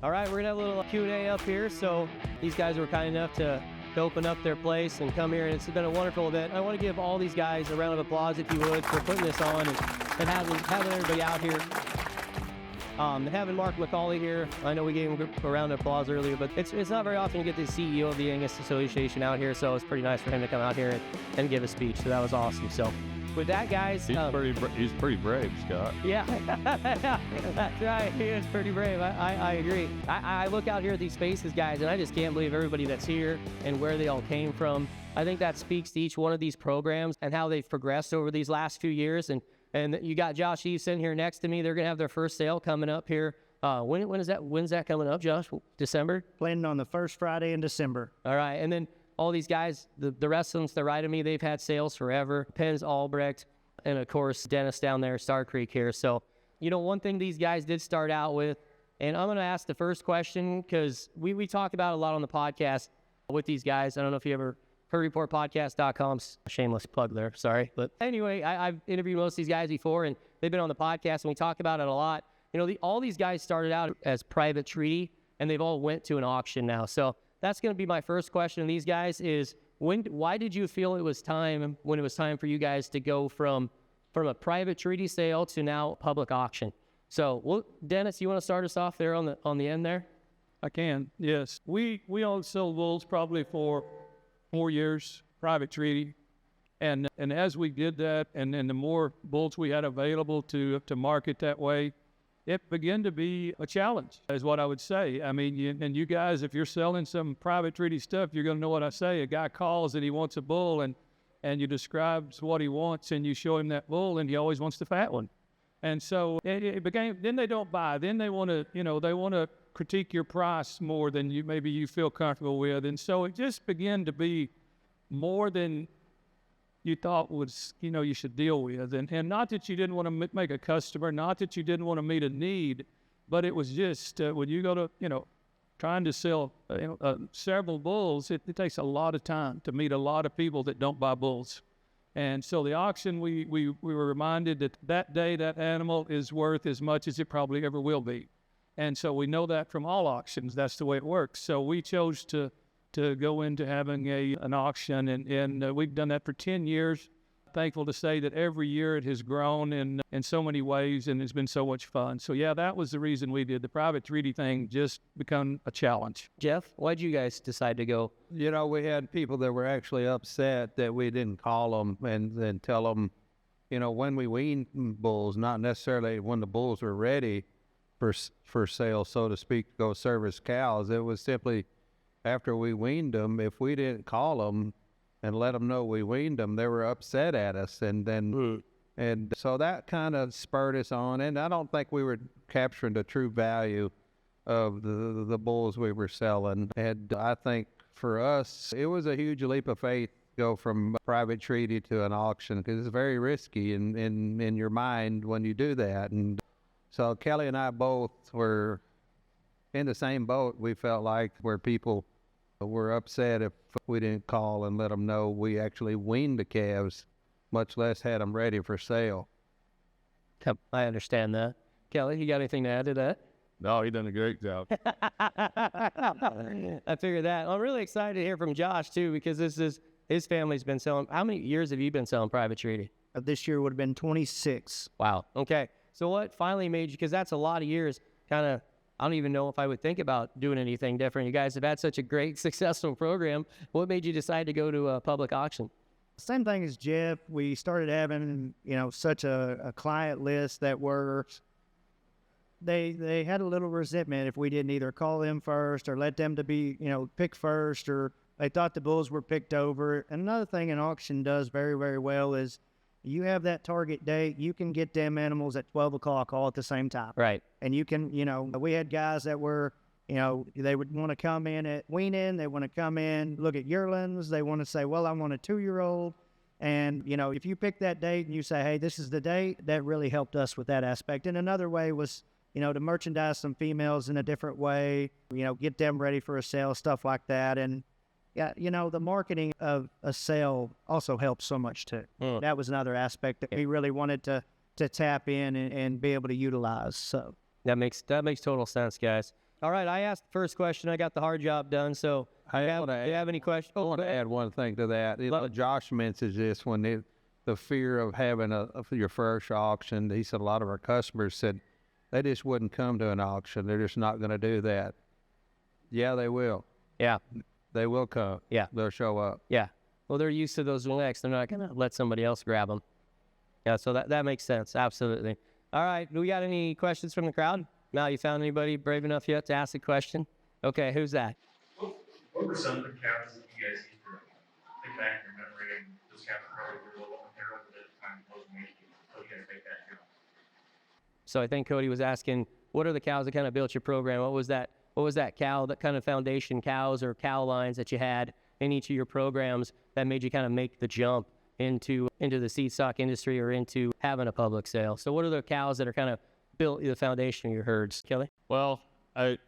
All right, we're gonna have a little Q&A up here. So these guys were kind enough to open up their place and come here, and it's been a wonderful event. I want to give all these guys a round of applause, if you would, for putting this on and having everybody out here. Having Mark McCauley here, I know we gave him a round of applause earlier, but it's not very often you get the CEO of the Angus Association out here, so it's pretty nice for him to come out here and give a speech. So that was awesome. So with that, guys, he's pretty brave, Scott. Yeah, that's right. He is pretty brave. I agree. I look out here at these faces, guys, and I just can't believe everybody that's here and where they all came from. I think that speaks to each one of these programs and how they've progressed over these last few years. And you got Josh Eaves sitting here next to me. They're going to have their first sale coming up here. When's that coming up, Josh? December? Planning on the first Friday in December. All right. And then all these guys, the rest of them to the right of me, they've had sales forever. Penz, Albrecht, and of course, Dennis down there, Star Creek here. So, one thing these guys did start out with, and I'm going to ask the first question because we talk about it a lot on the podcast with these guys. I don't know if you ever HurtReportPodcast.com, shameless plug there, sorry. But anyway, I've interviewed most of these guys before, and they've been on the podcast, and we talk about it a lot. All these guys started out as private treaty, and they've all went to an auction now. So that's going to be my first question to these guys is, why did you feel it was time, when it was time for you guys to go from a private treaty sale to now public auction? So, Dennis, you want to start us off there on the end there? I can, yes. We only sold bulls probably for 4 years, private treaty. And as we did that, and the more bulls we had available to market that way, it began to be a challenge, is what I would say. I mean, you guys, if you're selling some private treaty stuff, you're going to know what I say. A guy calls and he wants a bull, and you describe what he wants, and you show him that bull, and he always wants the fat one. And so it became, then they don't buy. Then they want to, critique your price more than you feel comfortable with. And so it just began to be more than you thought was, you should deal with. And not that you didn't want to make a customer, not that you didn't want to meet a need, but it was just, when you go to, trying to sell, several bulls, it takes a lot of time to meet a lot of people that don't buy bulls. And so the auction, we were reminded that day, that animal is worth as much as it probably ever will be. And so we know that from all auctions, that's the way it works. So we chose to go into having an auction, and we've done that for 10 years. Thankful to say that every year it has grown in so many ways, and it's been so much fun. So yeah, that was the reason we did the private treaty thing, just become a challenge. Jeff, why'd you guys decide to go? We had people that were actually upset that we didn't call them and then tell them, when we weaned bulls, not necessarily when the bulls were ready for sale, so to speak, to go service cows. It was simply after we weaned them. If we didn't call them and let them know we weaned them, they were upset at us. And then, and so that kind of spurred us on. And I don't think we were capturing the true value of the bulls we were selling. And I think for us, it was a huge leap of faith to go from private treaty to an auction, because it's very risky in your mind when you do that. And so Kelly and I both were in the same boat. We felt like where people were upset if we didn't call and let them know we actually weaned the calves, much less had them ready for sale. I understand that. Kelly, you got anything to add to that? No, he done a great job. I figured that. I'm really excited to hear from Josh, too, because his family's been selling. How many years have you been selling private treaty? This year would have been 26. Wow. Okay. So what finally made you, because that's a lot of years, kind of, I don't even know if I would think about doing anything different. You guys have had such a great, successful program. What made you decide to go to a public auction? Same thing as Jeff. We started having, such a client list that they had a little resentment if we didn't either call them first or let them to be, pick first, or they thought the bulls were picked over. And another thing an auction does very, very well is you have that target date, you can get them animals at 12 o'clock all at the same time. Right. And you can, we had guys that were, they would want to come in at weaning, they want to come in, look at yearlings, they want to say, well, I want a 2-year-old. And, if you pick that date and you say, hey, this is the date, that really helped us with that aspect. And another way was, to merchandise some females in a different way, get them ready for a sale, stuff like that. And, yeah, the marketing of a sale also helps so much too. That was another aspect that we really wanted to tap in and be able to utilize. So that makes total sense, guys. All right, I asked the first question. I got the hard job done. So, do you have any questions? I want to add one thing to that. Josh mentions this when the fear of having your first auction. He said a lot of our customers said they just wouldn't come to an auction. They're just not going to do that. Yeah, they will. Yeah. They will come. Yeah. They'll show up. Yeah. Well, they're used to those licks. They're not going to let somebody else grab them. Yeah, so that makes sense. Absolutely. All right. Do we got any questions from the crowd? Mal, you found anybody brave enough yet to ask a question? Okay, who's that? What were some of the cows that you guys used to think back in your memory and those cows probably were a little narrow at the time those making? So you guys make that count. So I think Cody was asking, what are the cows that kind of built your program? What was that cow, that kind of foundation cows or cow lines that you had in each of your programs that made you kind of make the jump into the seed stock industry or into having a public sale? So what are the cows that are kind of built the foundation of your herds, Kelly? Well, I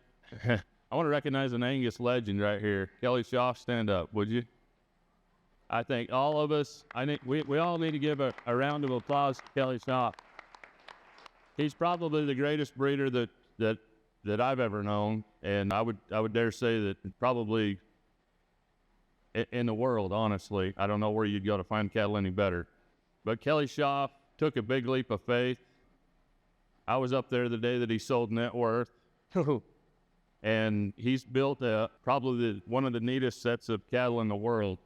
want to recognize an Angus legend right here. Kelly Shaw, stand up, would you? I think all of us, we all need to give a round of applause to Kelly Shaw. He's probably the greatest breeder that I've ever known, and I would dare say that probably in the world, honestly. I don't know where you'd go to find cattle any better. But Kelly Shaw took a big leap of faith. I was up there the day that he sold Net Worth, and he's built probably one of the neatest sets of cattle in the world.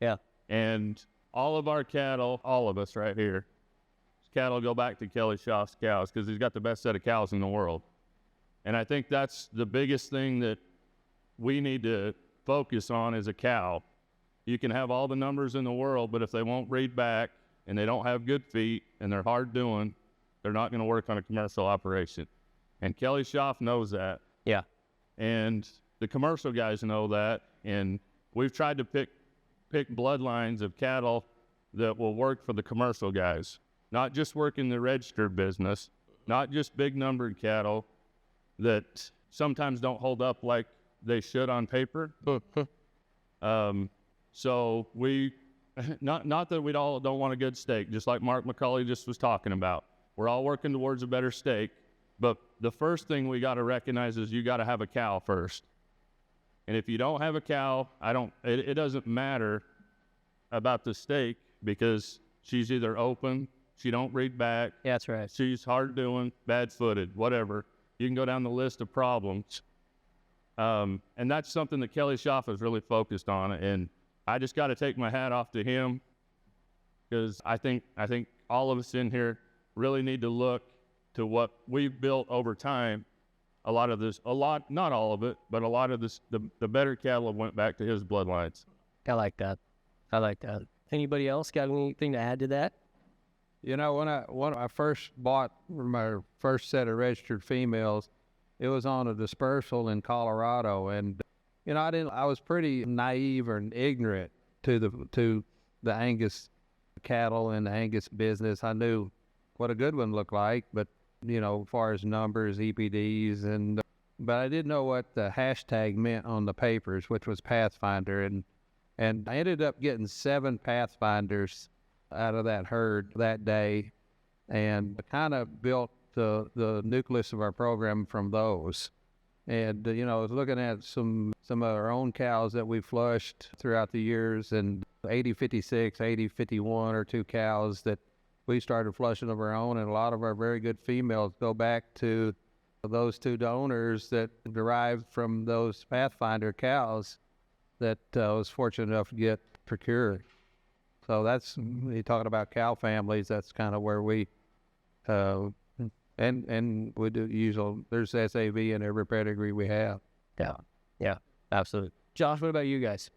Yeah. And all of our cattle, all of us right here, cattle go back to Kelly Shaw's cows because he's got the best set of cows in the world. And I think that's the biggest thing that we need to focus on as a cow. You can have all the numbers in the world, but if they won't breed back and they don't have good feet and they're hard doing, they're not going to work on a commercial operation. And Kelly Schaff knows that. Yeah. And the commercial guys know that. And we've tried to pick bloodlines of cattle that will work for the commercial guys, not just work in the registered business, not just big numbered cattle that sometimes don't hold up like they should on paper. So we, not that we all don't want a good steak, just like Mark McCauley just was talking about. We're all working towards a better steak, but the first thing we got to recognize is you got to have a cow first. And if you don't have a cow, it doesn't matter about the steak because she's either open, she don't breed back. Yeah, that's right. She's hard doing, bad footed, whatever. You can go down the list of problems. And that's something that Kelly Schaff is really focused on. And I just got to take my hat off to him because I think all of us in here really need to look to what we've built over time. Not all of it, but a lot of this, the better cattle went back to his bloodlines. I like that. Anybody else got anything to add to that? You know, when I first bought my first set of registered females, it was on a dispersal in Colorado, and you know, I was pretty naive and ignorant to the Angus cattle and the Angus business. I knew what a good one looked like, but you know, as far as numbers, EPDs, but I didn't know what the hashtag meant on the papers, which was Pathfinder, and I ended up getting 7 Pathfinders out of that herd that day, and kind of built the nucleus of our program from those. And you know, I was looking at some of our own cows that we flushed throughout the years, and 8056, 8051 are 2 cows that we started flushing of our own, and a lot of our very good females go back to those 2 donors that derived from those Pathfinder cows that I was fortunate enough to get procured. So that's, you're talking about cow families, that's kind of where we, and we do usually, there's SAV in every pedigree we have. Yeah, absolutely. Josh, what about you guys?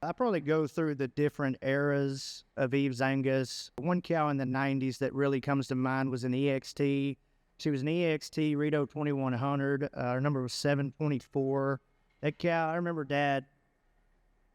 I probably go through the different eras of Eaves Angus. One cow in the 90s that really comes to mind was an EXT. She was an EXT Rito 2100. Her number was 724. That cow, I remember Dad,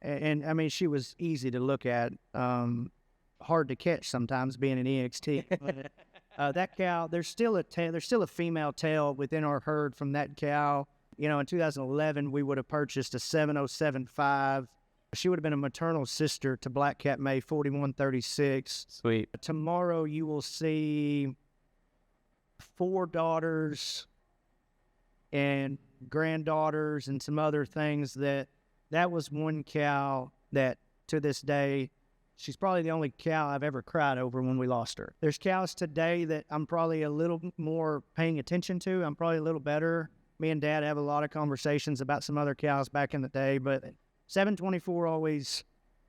and I mean, she was easy to look at, hard to catch sometimes being an EXT. But, that cow, there's still a female tail within our herd from that cow. You know, in 2011, we would have purchased a 7075. She would have been a maternal sister to Black Cat May 4136. Sweet. Tomorrow you will see 4 daughters and granddaughters and some other things that was one cow that to this day, she's probably the only cow I've ever cried over when we lost her. There's cows today that I'm probably a little more paying attention to. I'm probably a little better. Me and Dad have a lot of conversations about some other cows back in the day, but 724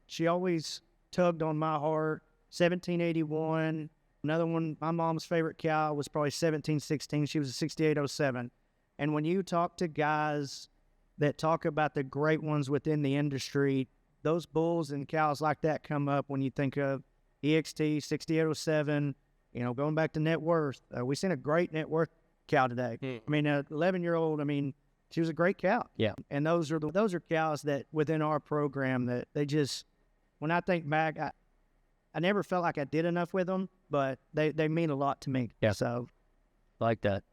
she always tugged on my heart. 1781, another one, my mom's favorite cow was probably 1716. She was a 6807. And when you talk to guys that talk about the great ones within the industry, those bulls and cows like that come up when you think of EXT, 6807, going back to net worth. We seen a great net worth cow today. I mean, an 11-year-old, she was a great cow. Yeah. And those are cows that within our program that they just, when I think back, I never felt like I did enough with them, but they mean a lot to me. Yeah. So, Like that.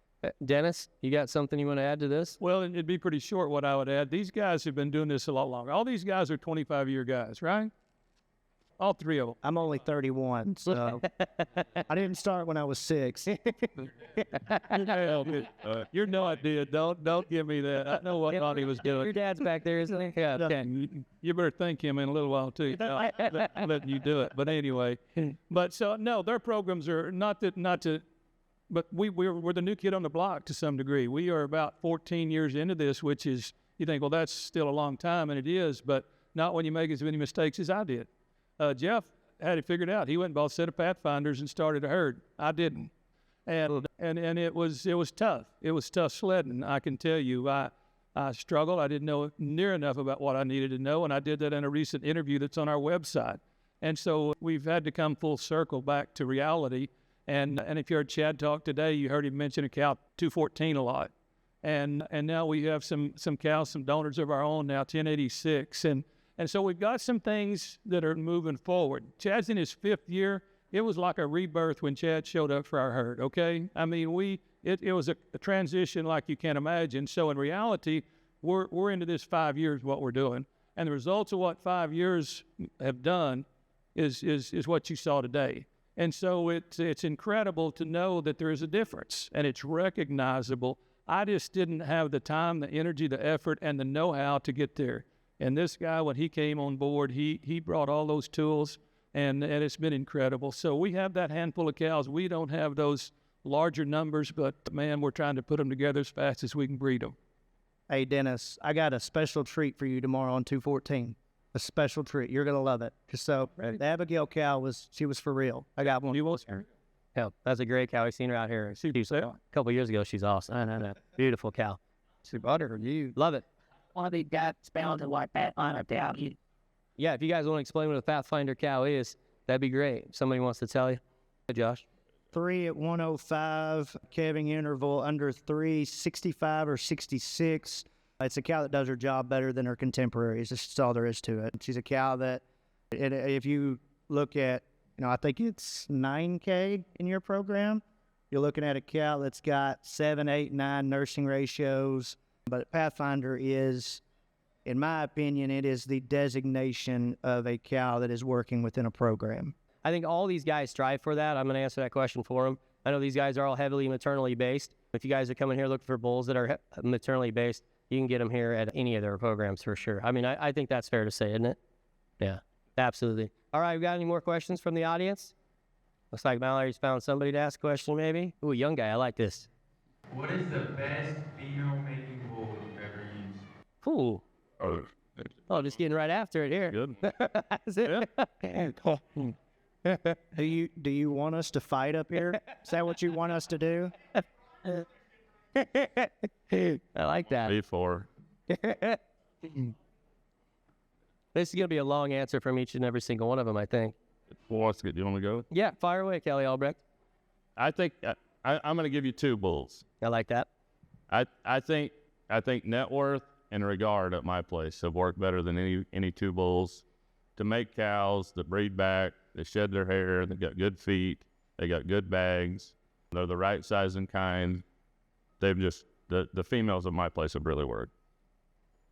Dennis, you got something you want to add to this? Well, it'd be pretty short what I would add. These guys have been doing this a lot longer. All these guys are 25-year guys, right? All three of them. I'm only 31, so I didn't start when I was 6. You're no idea. Don't give me that. I know what thought he was doing. Your dad's back there, isn't he? Yeah. Okay. You better thank him in a little while too. I'm letting you do it. But anyway, no, their programs are not to. But we're the new kid on the block to some degree. We are about 14 years into this, which is, you think, well, that's still a long time, and it is, but not when you make as many mistakes as I did. Jeff had it figured out. He went and bought a set of Pathfinders and started a herd. I didn't, and it was tough. It was tough sledding. I can tell you, I struggled. I didn't know near enough about what I needed to know, and I did that in a recent interview that's on our website. And so we've had to come full circle back to reality. And if you heard Chad talk today, you heard him mention a cow 214 a lot. And now we have some cows, some donors of our own now, 1086. And so we've got some things that are moving forward. Chad's in his 5th year. It was like a rebirth when Chad showed up for our herd, okay? I mean, it was a transition like you can't imagine. So in reality, we're into this 5 years, what we're doing. And the results of what 5 years have done is what you saw today. And so it's incredible to know that there is a difference, and it's recognizable. I just didn't have the time, the energy, the effort, and the know-how to get there. And this guy, when he came on board, he brought all those tools, and it's been incredible. So we have that handful of cows. We don't have those larger numbers, but, man, we're trying to put them together as fast as we can breed them. Hey, Dennis, I got a special treat for you tomorrow on 214. A special treat. You're going to love it. So the Abigail cow she was for real. I got one. You will, sir? Yeah, that's a great cow. I've seen her out here. A couple years ago, she's awesome. I know. Beautiful cow. She butter you. Love it. One of these guys spelled it like that on a cow. Yeah, if you guys want to explain what a Pathfinder cow is, that'd be great. If somebody wants to tell you. Hey, Josh. 3 at 105, calving interval under 3, 65 or 66. It's a cow that does her job better than her contemporaries. That's just all there is to it. She's a cow that, if you look at, I think it's 9K in your program, you're looking at a cow that's got 7, 8, 9 nursing ratios. But Pathfinder is, in my opinion, it is the designation of a cow that is working within a program. I think all these guys strive for that. I'm going to answer that question for them. I know these guys are all heavily maternally based. If you guys are coming here looking for bulls that are maternally based, you can get them here at any of their programs for sure. I mean, I think that's fair to say, isn't it? Yeah, absolutely. All right, we got any more questions from the audience? Looks like Mallory's found somebody to ask a question, maybe. Ooh, young guy, I like this. What is the best female mating bull you've ever used? Ooh. Oh, just getting right after it here. Good. That's it. Do you want us to fight up here? Is that what you want us to do? I like that. B4. This is going to be a long answer from each and every single one of them, I think. Who wants to get? Do you want to go? Yeah, fire away, Kelly Albrecht. I think I'm going to give you 2 bulls. I like that. I think net worth and regard at my place have worked better than any 2 bulls. To make cows that breed back, they shed their hair, they got good feet, they got good bags, they're the right size and kind. They've just, the females at my place have really worked.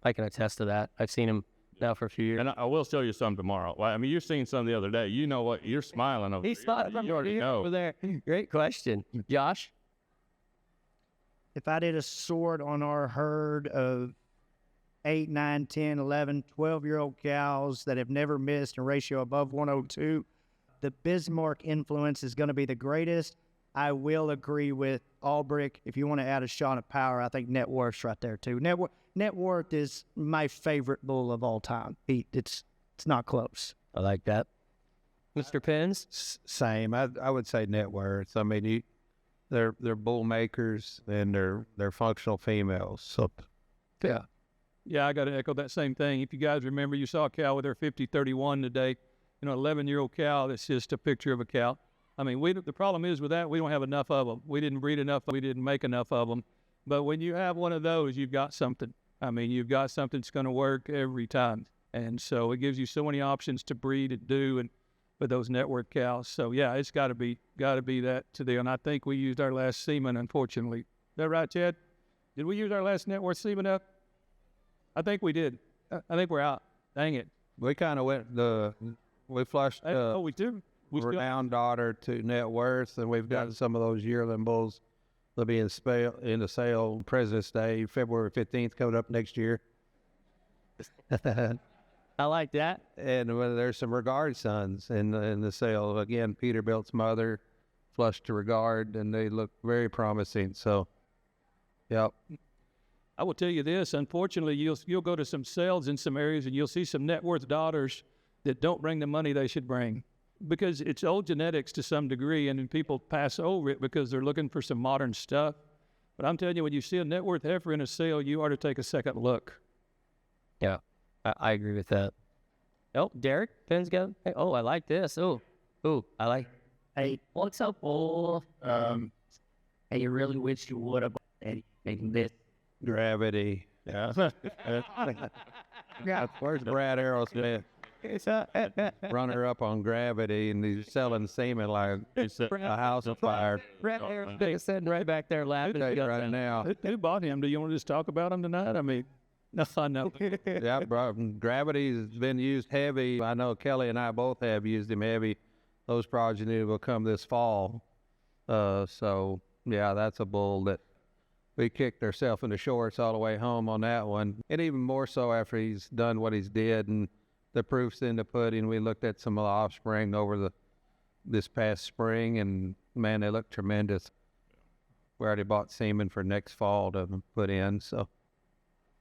I can attest to that. I've seen him now for a few years. And I will show you some tomorrow. I mean, you've seen some the other day. You know what? You're smiling over He's smiling You already know. over there. Great question. Josh? if I did a sort on our herd of 8, 9, 10, 11, 12-year-old cows that have never missed a ratio above 102, the Bismarck influence is going to be the greatest. I will agree with Albrecht. If you want to add a shot of power, I think Net Worth's right there too. Net Worth is my favorite bull of all time. It's not close. I like that. Mr. Penz? Same. I would say net worth. I mean, they're bull makers and they're functional females. So Yeah, I got to echo that same thing. If you guys remember, you saw a cow with her 50-31 today, 11-year-old cow that's just a picture of a cow. I mean, the problem is with that, we don't have enough of them. We didn't breed enough. We didn't make enough of them. But when you have one of those, you've got something. I mean, you've got something that's going to work every time. And so it gives you so many options to breed and do and with those network cows. So, yeah, it's got to be that today. And I think we used our last semen, unfortunately. Is that right, Chad? Did we use our last network semen up? I think we did. I think we're out. Dang it. we kind of we flushed we do. renowned daughter to net worth, and we've got some of those yearling bulls that'll be in the sale President's Day, February 15th, coming up next year. I like that. And there's some regard sons in the sale. Again, Peterbilt's mother flushed to regard, and they look very promising. So, yep. I will tell you this. Unfortunately, you'll go to some sales in some areas, and you'll see some net worth daughters that don't bring the money they should bring, because it's old genetics to some degree, and then people pass over it because they're looking for some modern stuff. But I'm telling you, when you see a net worth heifer in a sale, you ought to take a second look. Yeah, I agree with that. Oh, Derek, Penz go. Hey, oh, I like this. Oh, I like. Hey, what's up, bull? Hey, you really wish you would have making this. Gravity. Yeah. Where's Brad Aerosmith? Run her up on Gravity, and he's selling semen like it's a house of fire. Brad Aerosmith is sitting right back there laughing Right now. Who bought him? Do you want to just talk about him tonight? I mean, no, I know. Yeah, bro. Gravity's been used heavy. I know Kelly and I both have used him heavy. Those progeny will come this fall. So, yeah, that's a bull that we kicked ourselves in the shorts all the way home on that one. And even more so after he's done what he's did and the proof's in the pudding. We looked at some of the offspring over this past spring, and, man, they look tremendous. We already bought semen for next fall to put in, so.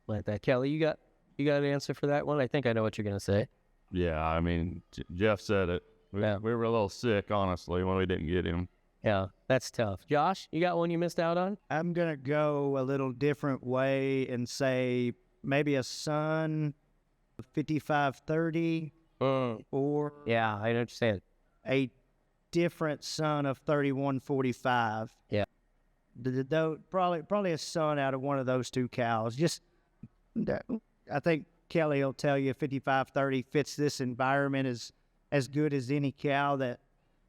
Like that. Kelly, you got an answer for that one? I think I know what you're going to say. Yeah, I mean, Jeff said it. We were a little sick, honestly, when we didn't get him. Yeah, that's tough. Josh, you got one you missed out on? I'm going to go a little different way and say maybe a son of 55-30 or Yeah, I understand. a different son of 31-45. Yeah. Probably a son out of one of those two cows. I think Kelly will tell you 55-30 fits this environment as good as any cow that.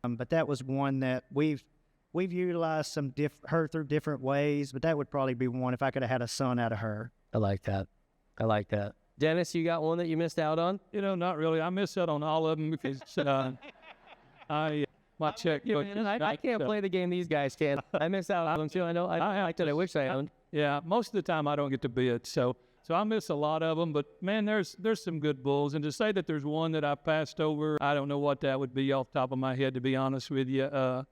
But that was one that we've utilized her through different ways. But that would probably be one if I could have had a son out of her. I like that. Dennis, you got one that you missed out on? Not really. I missed out on all of them because my check. I can't play the game these guys can. I miss out on them too. I know. I wish I owned. Yeah, most of the time I don't get to bid, so I miss a lot of them. But man, there's some good bulls, and to say that there's one that I passed over, I don't know what that would be off the top of my head, to be honest with you.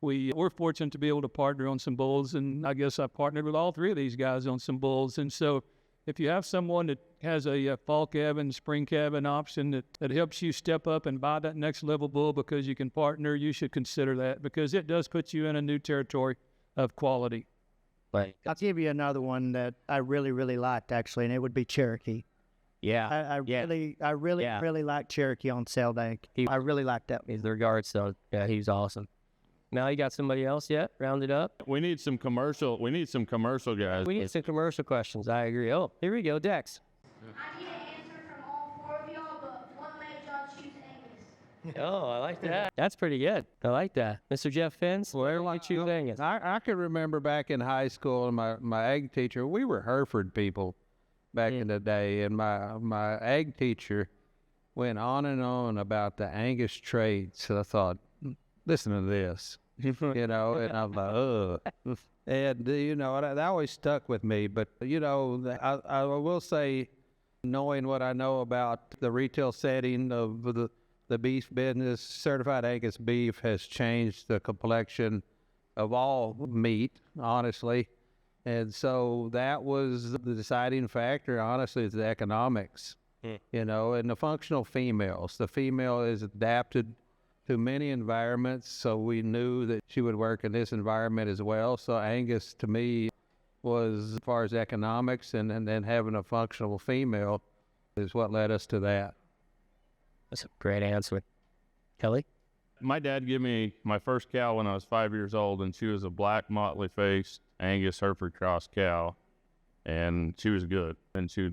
We're fortunate to be able to partner on some bulls, and I guess I partnered with all three of these guys on some bulls. And so if you have someone that has a fall cabin, spring cabin option that helps you step up and buy that next level bull because you can partner, you should consider that, because it does put you in a new territory of quality. I'll give you another one that I really, really liked, actually, and it would be Cherokee. Yeah. I really like Cherokee on sale day. I really like that. His regards, so yeah, he's awesome. Now you got somebody else yet? Round it up. We need some commercial guys. We need some commercial questions. I agree. Oh, here we go, Dex. I need an answer from all four of y'all, but what made y'all choose Angus? Oh, I like that. That's pretty good. I like that. Mr. Jeff Penz, where would you choose Angus? I can remember back in high school, and my ag teacher, we were Hereford people back in the day, and my ag teacher went on and on about the Angus trade. So I thought, listen to this, and I'm like, And, that always stuck with me. But, I will say, knowing what I know about the retail setting of the beef business, certified Angus beef has changed the complexion of all meat, honestly. And so that was the deciding factor, honestly, is the economics, and the functional females. The female is adapted to many environments, so we knew that she would work in this environment as well. So Angus, to me, was, as far as economics and then having a functional female, is what led us to that. That's a great answer. Kelly? My dad gave me my first cow when I was 5 years old, and she was a black, motley-faced Angus Hereford cross cow, and she was good. And she,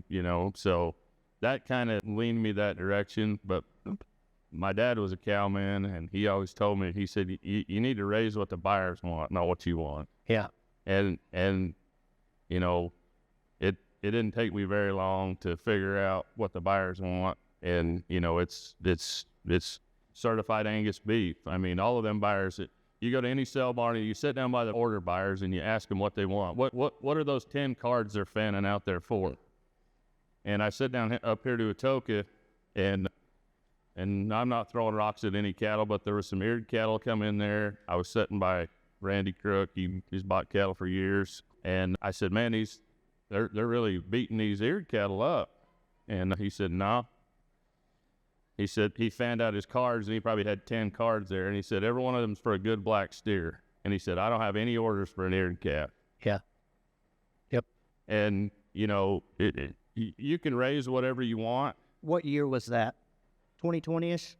so that kind of leaned me that direction. But my dad was a cowman, and he always told me, he said, you need to raise what the buyers want, not what you want. Yeah. And it didn't take me very long to figure out what the buyers want. And, it's certified Angus beef. I mean, all of them buyers, you go to any sale barn and you sit down by the order buyers and you ask them what they want. What are those 10 cards they're fanning out there for? And I sit down up here to Atoka, and I'm not throwing rocks at any cattle, but there was some eared cattle come in there. I was sitting by Randy Crook. He's bought cattle for years. And I said, man, they're really beating these eared cattle up. And he said, no. He said he fanned out his cards, and he probably had 10 cards there. And he said, every one of them's for a good black steer. And he said, I don't have any orders for an eared calf. Yeah. Yep. And, you can raise whatever you want. What year was that? 2020-ish?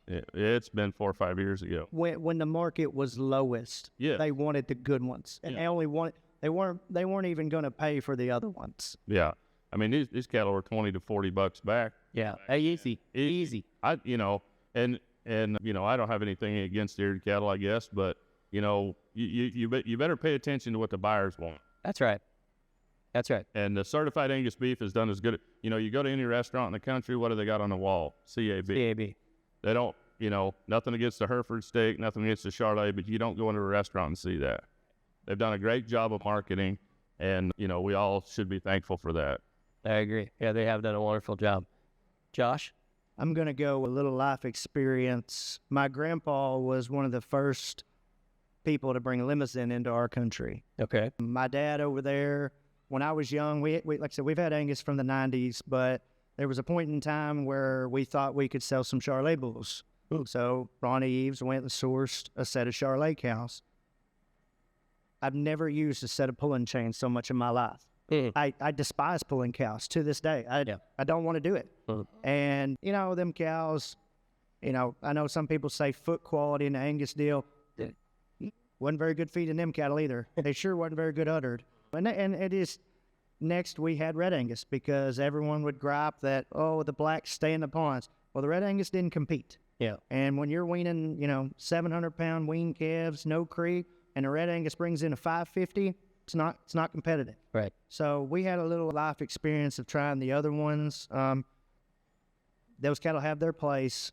It's been 4 or 5 years ago. When the market was lowest, yeah, they wanted the good ones, and they weren't even going to pay for the other ones. Yeah, I mean these cattle were $20 to $40 back. Yeah, easy. I I don't have anything against eared cattle, I guess, but you better pay attention to what the buyers want. That's right. And the certified Angus beef is done as good. You go to any restaurant in the country, what do they got on the wall? CAB. CAB. They don't, nothing against the Hereford steak, nothing against the Charlet, but you don't go into a restaurant and see that. They've done a great job of marketing, and, we all should be thankful for that. I agree. Yeah, they have done a wonderful job. Josh? I'm going to go a little life experience. My grandpa was one of the first people to bring limousine into our country. Okay. My dad over there, when I was young, we like I said, we've had Angus from the 90s, but there was a point in time where we thought we could sell some Charlet bulls. Ooh. So Ronnie Eaves went and sourced a set of Charlet cows. I've never used a set of pulling chains so much in my life. I despise pulling cows to this day. I don't want to do it. And, them cows, I know some people say foot quality in the Angus deal. Wasn't very good feeding them cattle either. They sure wasn't very good uddered. And it is, next we had Red Angus, because everyone would gripe that, the blacks stay in the ponds. Well, the Red Angus didn't compete. Yeah. And when you're weaning, 700-pound wean calves, no creek, and the Red Angus brings in a 550, it's not competitive. Right. So we had a little life experience of trying the other ones. Those cattle have their place.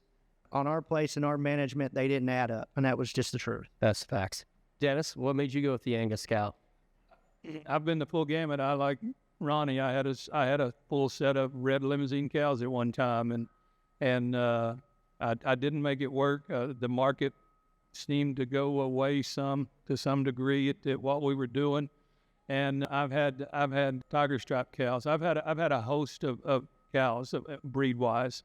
On our place and our management, they didn't add up, and that was just the truth. That's facts. Dennis, what made you go with the Angus cow? I've been the full gamut. I like Ronnie. I had a full set of red limousine cows at one time, and I didn't make it work. The market seemed to go away to some degree at what we were doing. And I've had tiger stripe cows. I've had a host of cows, breed wise,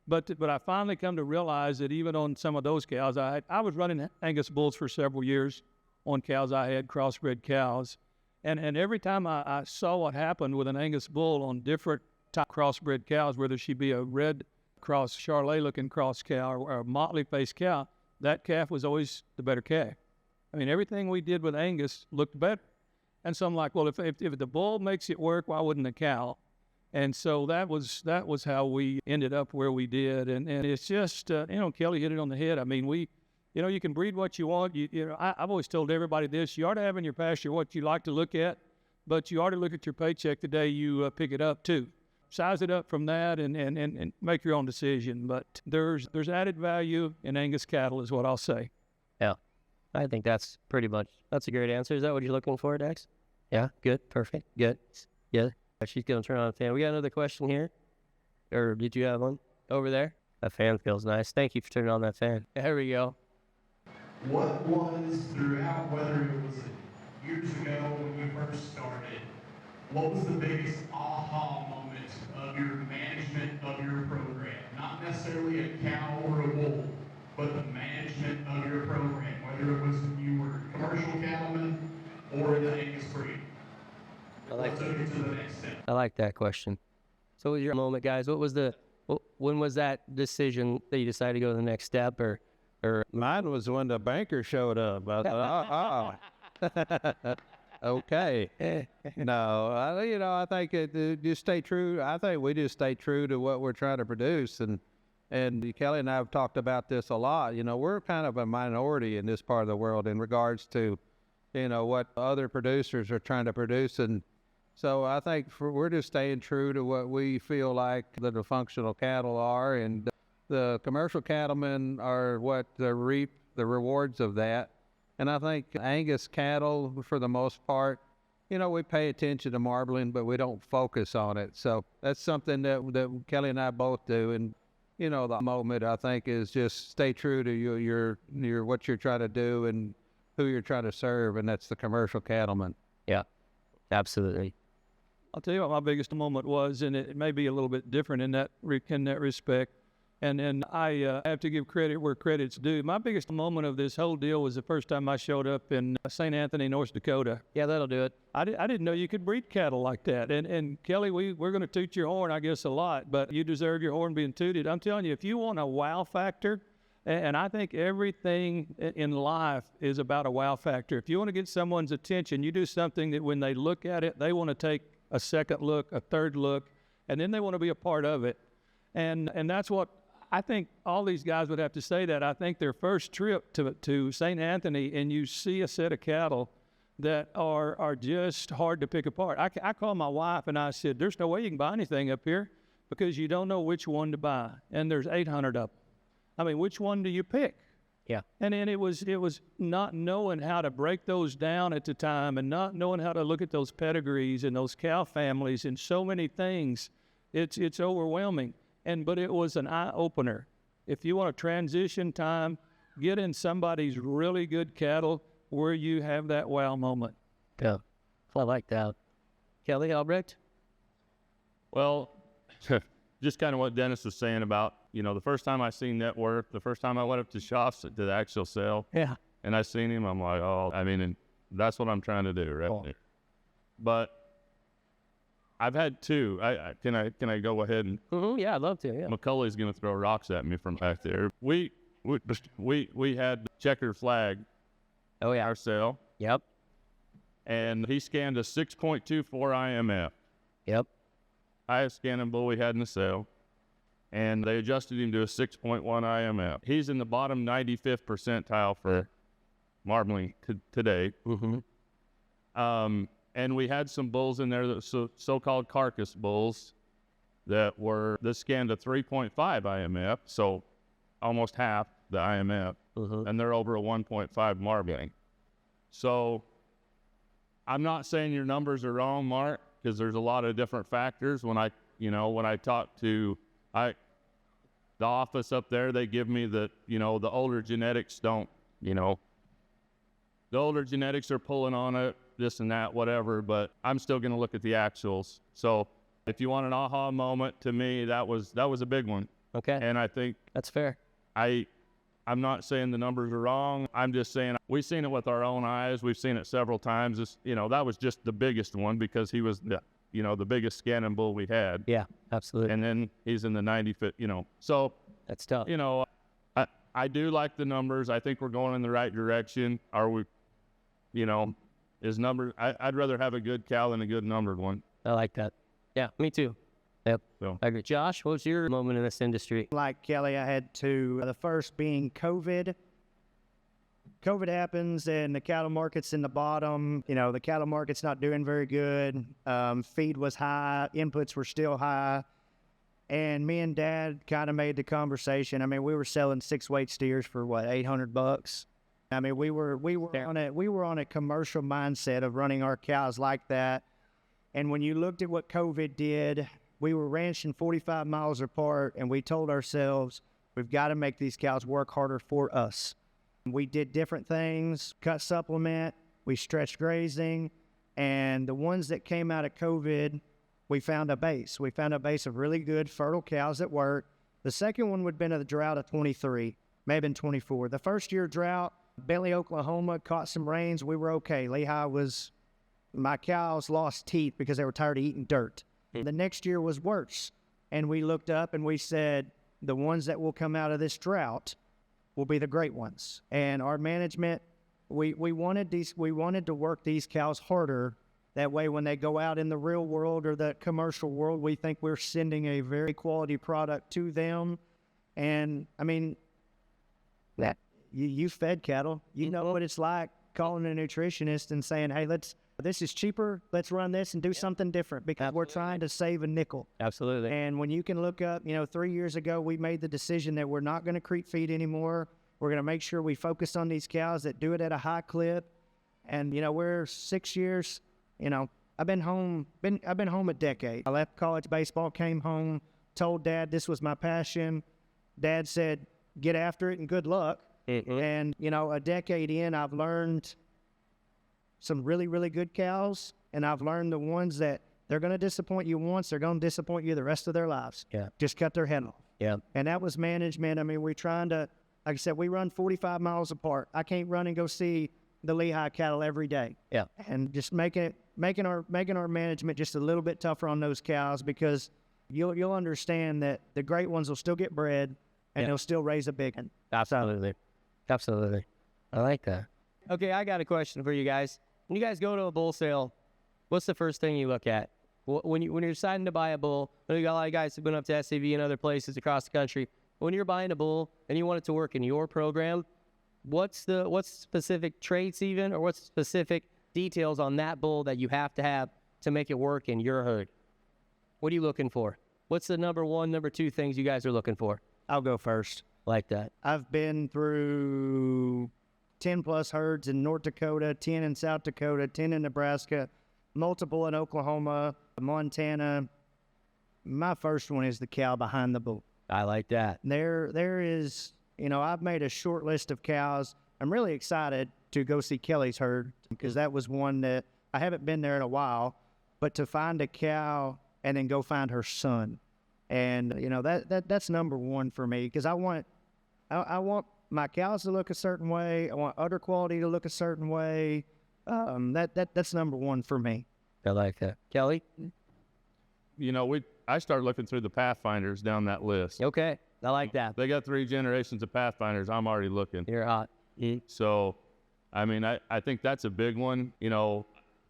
but I finally come to realize that even on some of those cows, I was running Angus bulls for several years on cows I had, crossbred cows, and every time I saw what happened with an Angus bull on different type crossbred cows, whether she be a red cross Charlet looking cross cow or a motley faced cow, that calf was always the better calf. I mean, everything we did with Angus looked better. And so I'm like, well, if the bull makes it work, why wouldn't the cow? And so that was how we ended up where we did. And it's just, Kelly hit it on the head. I mean, you can breed what you want. I've always told everybody this: you ought to have in your pasture what you like to look at, but you ought to look at your paycheck the day you pick it up too. Size it up from that and make your own decision. But there's added value in Angus cattle, is what I'll say. Yeah. I think that's a great answer. Is that what you're looking for, Dex? Yeah, good, perfect, good. Yeah, she's gonna turn on the fan. We got another question here, or did you have one over there? That fan feels nice. Thank you for turning on that fan. There we go. What was throughout, whether it was years ago when you first started, what was the biggest aha moment of your management of your program? Not necessarily a cow or a bull, but the management of your program, whether it was you were a commercial cattleman or in the Angus breed. What took you to the next step? I like that question. So what was your moment, guys? When was that decision that you decided to go to the next step, or Mine was when the banker showed up. I thought, okay. No, I think just stay true. I think we just stay true to what we're trying to produce. And Kelly and I have talked about this a lot. We're kind of a minority in this part of the world in regards to, what other producers are trying to produce. And so I think we're just staying true to what we feel like the functional cattle are. And the commercial cattlemen are what reap the rewards of that. And I think Angus cattle, for the most part, we pay attention to marbling, but we don't focus on it. So that's something that Kelly and I both do. And, the moment, I think, is just stay true to your what you're trying to do and who you're trying to serve, and that's the commercial cattleman. Yeah, absolutely. I'll tell you what my biggest moment was, and it may be a little bit different in that respect. And I have to give credit where credit's due. My biggest moment of this whole deal was the first time I showed up in St. Anthony, North Dakota. Yeah, that'll do it. I didn't know you could breed cattle like that. And Kelly, we're going to toot your horn, I guess, a lot, but you deserve your horn being tooted. I'm telling you, if you want a wow factor, and I think everything in life is about a wow factor. If you want to get someone's attention, you do something that when they look at it, they want to take a second look, a third look, and then they want to be a part of it. And that's what I think all these guys would have to say. That I think their first trip to St. Anthony, and you see a set of cattle that are just hard to pick apart. I called my wife and I said, there's no way you can buy anything up here because you don't know which one to buy. And there's 800 of them. I mean, which one do you pick? Yeah. And then it was not knowing how to break those down at the time, and not knowing how to look at those pedigrees and those cow families and so many things. It's overwhelming. But it was an eye-opener. If you want a transition time, get in somebody's really good cattle where you have that wow moment. Yeah, I like that. Kelly, Albrecht? Well, just kind of what Dennis was saying about, the first time I seen Network, the first time I went up to shops to the actual sale. Yeah. And I seen him, I'm like, and that's what I'm trying to do right there. But I've had two. Can I go ahead and? Mm-hmm, yeah, I'd love to. Yeah. McCulley's gonna throw rocks at me from back there. We had checkered flag. Oh yeah. Our sale. Yep. And he scanned a 6.24 IMF. Yep. Highest scanning bull we had in the sale, and they adjusted him to a 6.1 IMF. He's in the bottom 95th percentile for marbling today. Mm-hmm. And we had some bulls in there that so-called carcass bulls that scanned a 3.5 IMF, so almost half the IMF, and they're over a 1.5 marbling. So I'm not saying your numbers are wrong, Mark, because there's a lot of different factors. When I talk to the office up there, they give me the older genetics don't, the older genetics are pulling on it, this and that, whatever, but I'm still going to look at the actuals. So if you want an aha moment, to me, that was a big one. Okay. And I think that's fair. I'm not saying the numbers are wrong. I'm just saying we've seen it with our own eyes. We've seen it several times. That was just the biggest one because he was the biggest scanning bull we had. Yeah, absolutely. And then he's in the 95th, so that's tough. I do like the numbers. I think we're going in the right direction. Are we, is numbers, I'd rather have a good cow than a good numbered one. I like that. Yeah, me too. Yep. So. I agree. Josh, what was your moment in this industry? Like Kelly, I had two. The first being COVID. COVID happens and the cattle market's in the bottom. The cattle market's not doing very good. Feed was high. Inputs were still high. And me and Dad kind of made the conversation. I mean, we were selling 6-weight steers for $800. I mean, we were on a commercial mindset of running our cows like that. And when you looked at what COVID did, we were ranching 45 miles apart, and we told ourselves, we've got to make these cows work harder for us. We did different things, cut supplement, we stretched grazing, and the ones that came out of COVID, we found a base. We found a base of really good, fertile cows that work. The second one would have been a drought of 23, maybe in 24. The first year drought, Bentley, Oklahoma, caught some rains. We were okay. My cows lost teeth because they were tired of eating dirt. The next year was worse. And we looked up and we said, the ones that will come out of this drought will be the great ones. And our management, we wanted to work these cows harder. That way, when they go out in the real world or the commercial world, we think we're sending a very quality product to them. And I mean, that you fed cattle, you know what it's like calling a nutritionist and saying, hey, this is cheaper, let's run this and do something different, because we're trying to save a nickel. Absolutely. And when you can look up, 3 years ago, we made the decision that we're not going to creep feed anymore. We're going to make sure we focus on these cows that do it at a high clip. And, we're 6 years, I've been home a decade. I left college baseball, came home, told Dad this was my passion. Dad said, get after it and good luck. And, a decade in, I've learned some really, really good cows, and I've learned the ones that they're going to disappoint you once, they're going to disappoint you the rest of their lives. Yeah. Just cut their head off. Yeah. And that was management. I mean, we're trying to, like I said, we run 45 miles apart. I can't run and go see the Lehigh cattle every day. Yeah. And just making our management just a little bit tougher on those cows, because you'll understand that the great ones will still get bred and they'll still raise a big one. Absolutely. Absolutely. I like that. Okay, I got a question for you guys. When you guys go to a bull sale, what's the first thing you look at? When you're deciding to buy a bull, I know you got a lot of guys who've been up to SCV and other places across the country. When you're buying a bull and you want it to work in your program, what's specific traits even, or what's specific details on that bull that you have to make it work in your herd? What are you looking for? What's the number one, number two things you guys are looking for? I'll go first. Like that. I've been through 10 plus herds in North Dakota, 10 in South Dakota, 10 in Nebraska, multiple in Oklahoma, Montana. My first one is the cow behind the bull. I like that. There is, I've made a short list of cows. I'm really excited to go see Kelly's herd, because that was one that I haven't been there in a while, but to find a cow and then go find her son. And, that's number one for me, because I want my cows to look a certain way. I want udder quality to look a certain way. That's number one for me. I like that. Kelly? I start looking through the Pathfinders down that list. Okay. I like that. They got 3 generations of Pathfinders. I'm already looking. You're hot. So, I mean, I think that's a big one.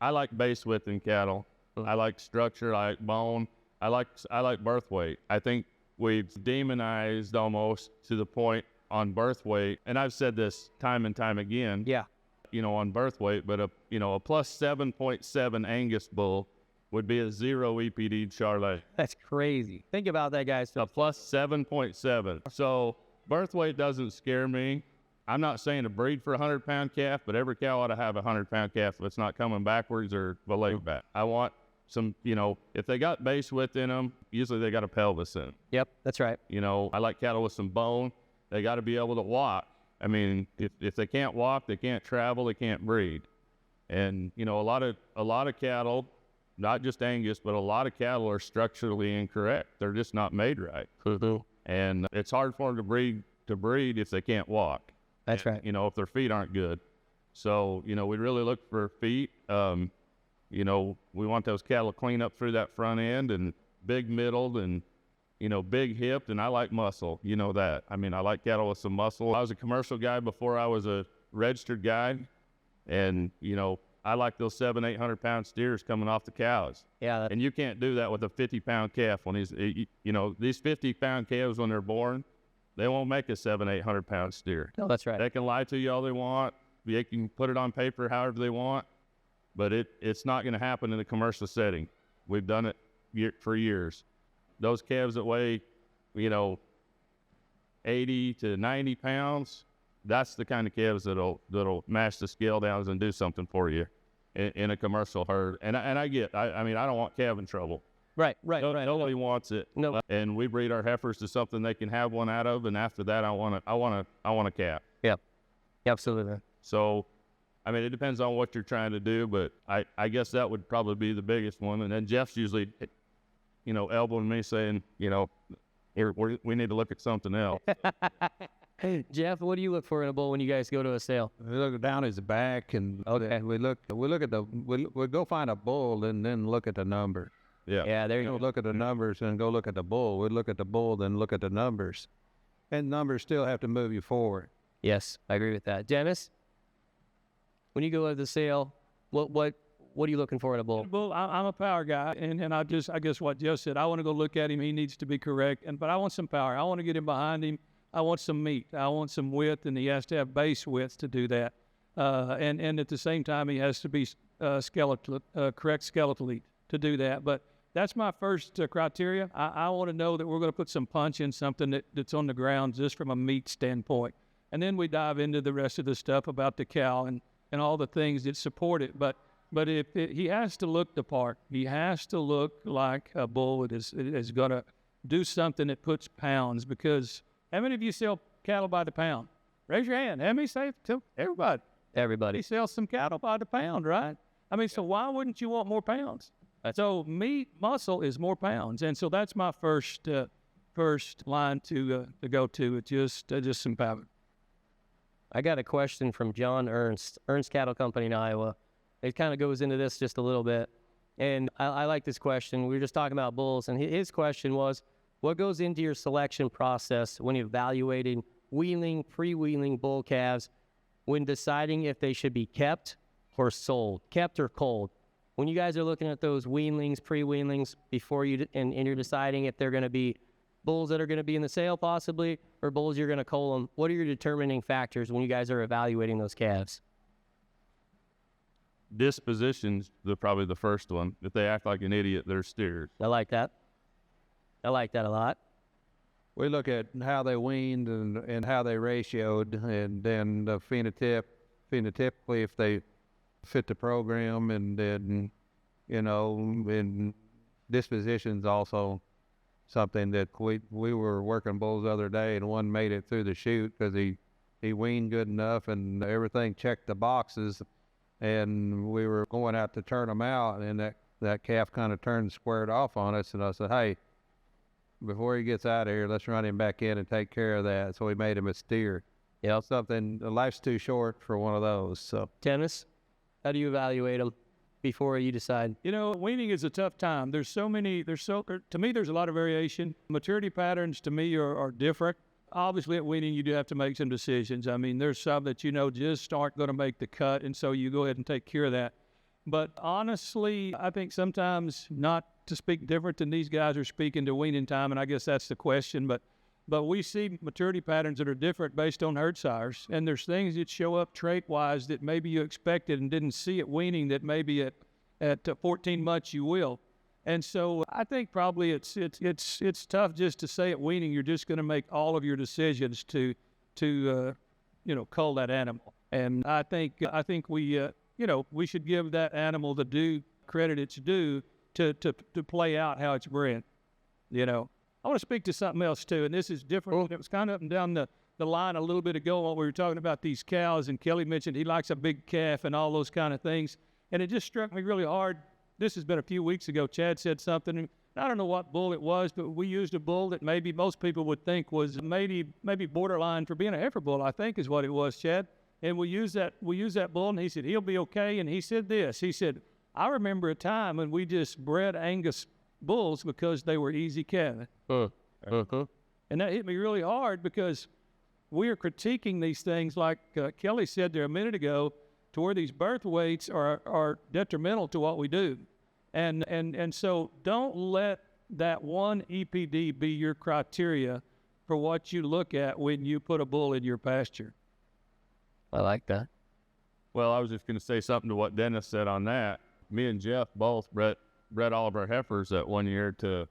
I like base width in cattle. I like structure. I like bone. I like birth weight. I think we've demonized almost to the point on birth weight, and I've said this time and time again. Yeah. On birth weight, but a plus 7.7 Angus bull would be a 0 EPD Charlet. That's crazy. Think about that, guys. A plus 7.7. So birth weight doesn't scare me. I'm not saying to breed for a 100-pound calf, but every cow ought to have a 100-pound calf if it's not coming backwards or the leg back. I want some, if they got base width in them, usually they got a pelvis in them. Yep, that's right. I like cattle with some bone. They got to be able to walk. I mean, if they can't walk, they can't travel, they can't breed. And, a lot of cattle, not just Angus, but a lot of cattle are structurally incorrect. They're just not made right. And it's hard for them to breed if they can't walk. That's right. If their feet aren't good. So, we really look for feet. We want those cattle to clean up through that front end and big middled and, big hipped, and I like muscle. That. I mean, I like cattle with some muscle. I was a commercial guy before I was a registered guy, and, I like those 700-800 pound steers coming off the cows. Yeah. And you can't do that with a 50-pound calf. When these 50-pound calves, when they're born, they won't make a 700-800 pound steer. No, that's right. They can lie to you all they want. They can put it on paper however they want, but it's not going to happen in a commercial setting. We've done it for years. Those calves that weigh, 80 to 90 pounds, that's the kind of calves that'll mash the scale downs and do something for you in a commercial herd. And I mean, I don't want calving trouble. Right. Nobody wants it. No. And we breed our heifers to something they can have one out of, and after that, I want a calf. Yep. Absolutely. So, I mean, it depends on what you're trying to do, but I guess that would probably be the biggest one. And then Jeff's usually, elbowing me saying, we need to look at something else. Jeff, what do you look for in a bull when you guys go to a sale? We look down his back, and we go find a bull and then look at the number. Yeah, there you go. Look at the numbers and go look at the bull. We look at the bull, then look at the numbers, and numbers still have to move you forward. Yes, I agree with that. Dennis, when you go to the sale, what are you looking for in a bull? Well, I'm a power guy, and I guess what Jeff said, I want to go look at him. He needs to be correct, but I want some power. I want to get him behind him. I want some meat. I want some width, and he has to have base width to do that. And at the same time, he has to be correct skeletally to do that. But that's my first criteria. I want to know that we're going to put some punch in something that's on the ground just from a meat standpoint. And then we dive into the rest of the stuff about the cow and all the things that support it. But he has to look the part. He has to look like a bull that is going to do something that puts pounds. Because how many of you sell cattle by the pound? Raise your hand. How many say to everybody? Everybody. He sells some cattle by the pound, right? I mean, so why wouldn't you want more pounds? So meat, muscle is more pounds. And so that's my first line to go to. It's just some power. I got a question from John Ernst Cattle Company in Iowa. It kind of goes into this just a little bit. And I like this question. We were just talking about bulls, and his question was, what goes into your selection process when evaluating weaning, pre-weaning bull calves when deciding if they should be kept or sold, kept or culled? When you guys are looking at those weanlings, pre-weanlings, before and you're deciding if they're going to be bulls that are going to be in the sale possibly, or bulls you're going to cull them, what are your determining factors when you guys are evaluating those calves? Disposition's probably the first one. If they act like an idiot, they're steered. I like that. I like that a lot. We look at how they weaned and how they ratioed, and then the phenotypically if they fit the program, and then, and disposition's also something that we were working bulls the other day, and one made it through the chute because he weaned good enough and everything checked the boxes, and we were going out to turn them out, and that calf kind of turned squared off on us, and I said, hey, before he gets out of here, let's run him back in and take care of that. So we made him a steer. Life's too short for one of those. So Dennis, how do you evaluate them before you decide? Weaning is a tough time. To me, there's a lot of variation. Maturity patterns to me are different. Obviously at weaning, you do have to make some decisions. I mean, there's some that just aren't going to make the cut, and so you go ahead and take care of that. But honestly, I think sometimes, not to speak different than these guys are speaking to weaning time, and I guess that's the question, but we see maturity patterns that are different based on herd size, and there's things that show up trait-wise that maybe you expected and didn't see at weaning that maybe at 14 months you will. And so I think probably it's tough just to say at weaning you're just going to make all of your decisions to cull that animal. And I think we should give that animal the due credit it's due to play out how it's bred. I want to speak to something else too, and this is different. It was kind of up and down the line a little bit ago when we were talking about these cows, and Kelly mentioned he likes a big calf and all those kind of things. And it just struck me really hard. This has been a few weeks ago. Chad said something, and I don't know what bull it was, but we used a bull that maybe most people would think was maybe borderline for being a heifer bull, I think is what it was, Chad. And we used that bull, and he said, he'll be okay. And he said this, he said, I remember a time when we just bred Angus bulls because they were easy calving. And that hit me really hard because we are critiquing these things like Kelly said there a minute ago, to where these birth weights are detrimental to what we do. And so don't let that one EPD be your criteria for what you look at when you put a bull in your pasture. I like that. Well, I was just going to say something to what Dennis said on that. Me and Jeff both bred all of our heifers that 1 year to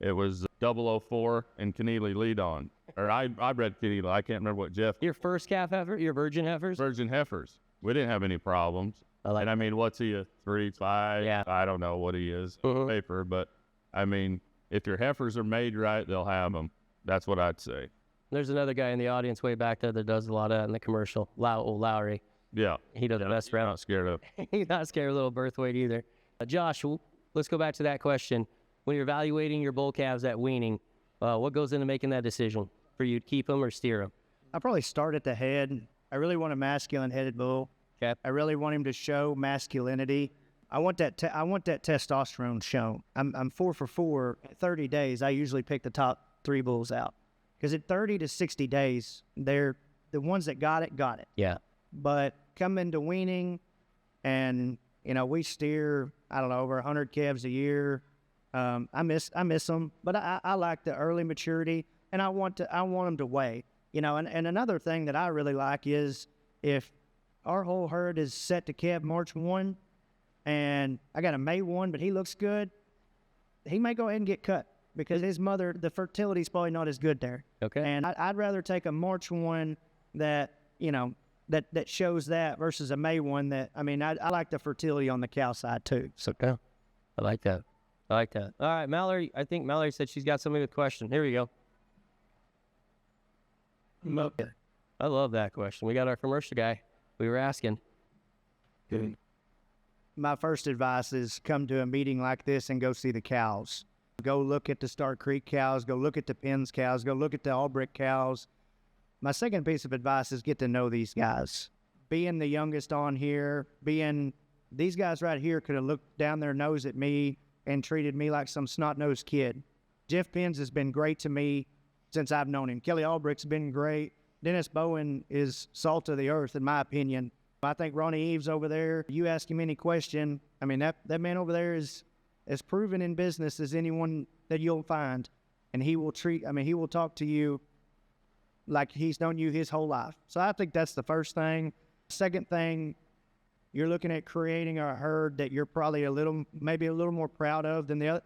It was 004 and Keneally lead on. Or I bred Keneally. I can't remember what Jeff. Your first calf heifer, your virgin heifers? Virgin heifers. We didn't have any problems. And I mean, what's he, a 3.5? Yeah. I don't know what he is on paper, but I mean, if your heifers are made right, they'll have them. That's what I'd say. There's another guy in the audience way back there that does a lot of that in the commercial, Lowry. Yeah. He doesn't mess around. Not scared of. He's not scared of little birth weight either. Josh, let's go back to that question. When you're evaluating your bull calves at weaning, what goes into making that decision for you to keep them or steer them? I probably start at the head. I really want a masculine-headed bull. Okay. I really want him to show masculinity. I want that testosterone shown. I'm 4 for 4. At 30 days, I usually pick the top 3 bulls out. Because at 30 to 60 days, they're the ones that got it. Yeah. But come into weaning, and, you know, we steer, I don't know, over 100 calves a year. I miss them, but I like the early maturity, and I want them to weigh. You know, and another thing that I really like is if our whole herd is set to calve March 1, and I got a May 1, but he looks good, he may go ahead and get cut because his mother, the fertility's probably not as good there. Okay. And I'd rather take a March 1 that, you know, that shows that versus a May 1 that, I mean, I like the fertility on the cow side too. So, I like that. All right, Mallory, I think Mallory said she's got somebody with a question. Here we go. I love that question. We got our commercial guy. We were asking. Good. My first advice is come to a meeting like this and go see the cows. Go look at the Stark Creek cows. Go look at the Penz cows. Go look at the Albrecht cows. My second piece of advice is get to know these guys. Being the youngest on here, these guys right here could have looked down their nose at me and treated me like some snot-nosed kid. Jeff Penz has been great to me since I've known him. Kelly Albrecht's been great. Dennis Bowen is salt of the earth, in my opinion. I think Ronnie Eaves over there, you ask him any question, I mean, that man over there is as proven in business as anyone that you'll find. And he will talk to you like he's known you his whole life. So I think that's the first thing. Second thing, you're looking at creating a herd that you're probably maybe a little more proud of than the other.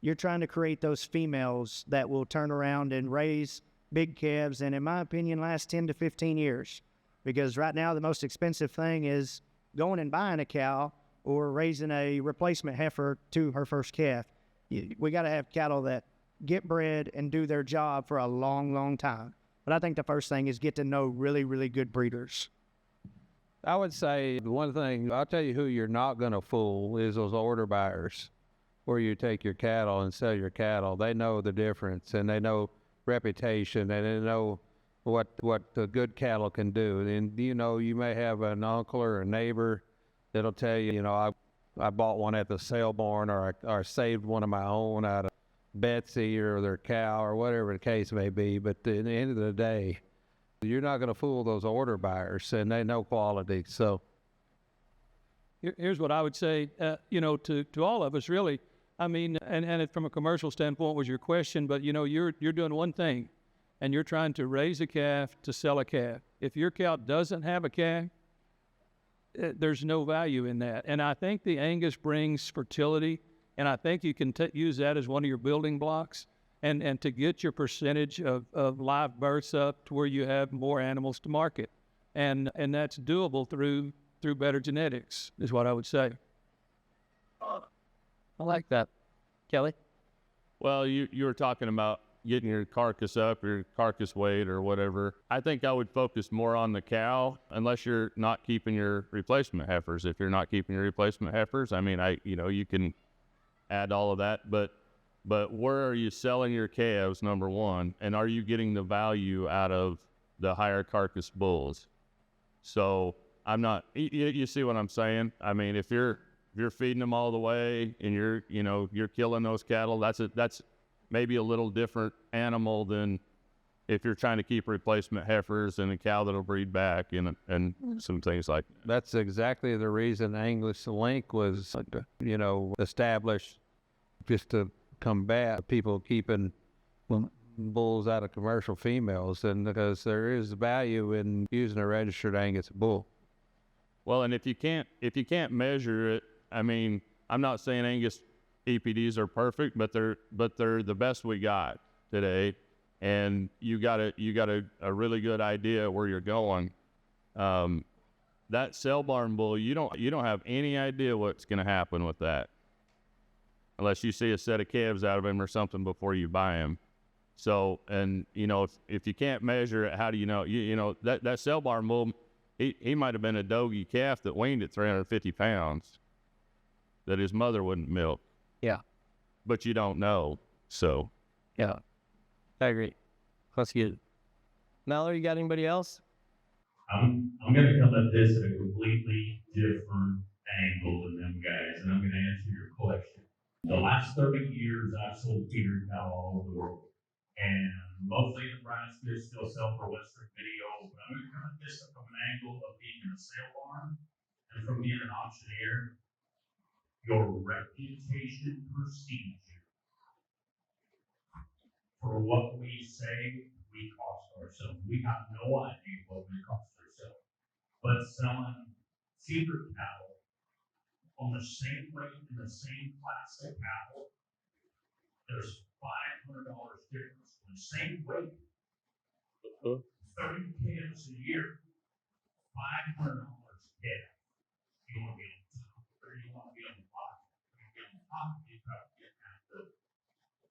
You're trying to create those females that will turn around and raise big calves, and in my opinion, last 10 to 15 years. Because right now, the most expensive thing is going and buying a cow or raising a replacement heifer to her first calf. We got to have cattle that get bred and do their job for a long, long time. But I think the first thing is get to know really, really good breeders. I would say one thing, I'll tell you who you're not going to fool is those order buyers where you take your cattle and sell your cattle. They know the difference, and they know reputation, and they know what the good cattle can do. And, you know, you may have an uncle or a neighbor that'll tell you, you know, I bought one at the sale barn, or I saved one of my own out of Betsy or their cow or whatever the case may be. But at the end of the day, you're not going to fool those order buyers, and they know quality. So here's what I would say, you know, to all of us, really. I mean, and it, from a commercial standpoint was your question, but, you know, you're doing one thing, and you're trying to raise a calf to sell a calf. If your cow doesn't have a calf, there's no value in that. And I think the Angus brings fertility, and I think you can use that as one of your building blocks. And to get your percentage of live births up to where you have more animals to market. And that's doable through better genetics, is what I would say. I like that. Kelly? Well, you were talking about getting your carcass up, your carcass weight or whatever. I think I would focus more on the cow, unless you're not keeping your replacement heifers. If you're not keeping your replacement heifers, I mean, you can add all of that, but where are you selling your calves, number one, and are you getting the value out of the higher carcass bulls? So I'm not, you see what I'm saying? I mean, if you're feeding them all the way and you're killing those cattle, that's maybe a little different animal than if you're trying to keep replacement heifers and a cow that'll breed back and some things like that. that's exactly the reason Angus Link was, established, just to combat people keeping bulls out of commercial females, and because there is value in using a registered Angus bull. Well, and if you can't measure it, I mean, I'm not saying Angus EPDs are perfect, but they're the best we got today. And you got a really good idea where you're going. That cell barn bull, you don't have any idea what's going to happen with that, unless you see a set of calves out of him or something before you buy him. So, and if you can't measure it, how do you know? That cell barn bull, he might have been a dogie calf that weaned at 350 pounds that his mother wouldn't milk. Yeah. But you don't know. So. Yeah. I agree. That's good. Mallory, you got anybody else? I'm going to come at this at a completely different angle than them guys, and I'm going to answer your question. The last 30 years, I've sold feeder cattle all over the world, and mostly in Nebraska, still sell for Western video, but I'm going to come at this from an angle of being in a sale barn and from being an auctioneer. Your reputation precedes you. For what we say, we cost ourselves. We have no idea what we cost ourselves. But selling feeder cattle on the same weight in the same class of cattle, there's $500 difference in the same weight. 30 calves a year, $500 a calf. You want to be on top, or you want to be on the bottom. If you get on top, you probably have to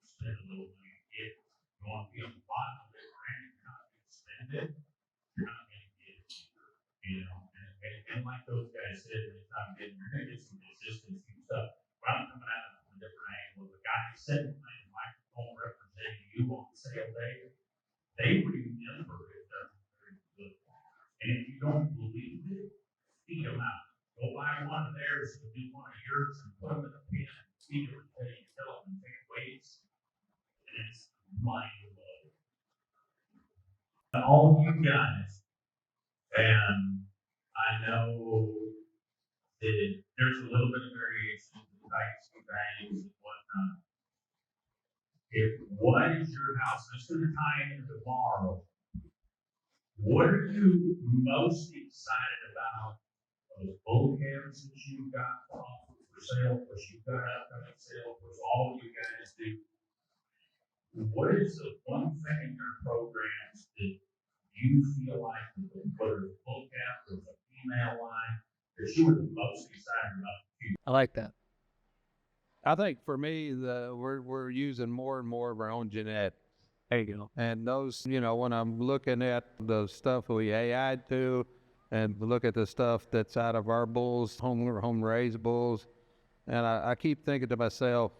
spend a little money to get. You want to be on the bottom of the brand, you're not going to spend it, you're not going to get it either. And like those guys said, you're going to get some resistance and stuff. But I'm coming at it from a different angle. The guy sitting behind the microphone representing you on sale day, they remember it. They're very good. And if you don't believe it, feed them out. Go buy one of theirs and do one of yours and put them in a pen and feed them until you tell them to take weights. And it's mind blowing. All you guys, and I know that there's a little bit of variation in the types of values and whatnot. What is your house? Just going to tie in tomorrow. What are you most excited about? Those bull calves that you've got for sale, or you've got upcoming sale, or all you guys do. What is the one thing in your programs that you feel like, whether it's a bull calf or a female line, that you were the most excited about? I like that. I think for me, we're using more and more of our own genetics. There you go. And those, when I'm looking at the stuff we AI'd to, and look at the stuff that's out of our bulls, home raised bulls, and I keep thinking to myself,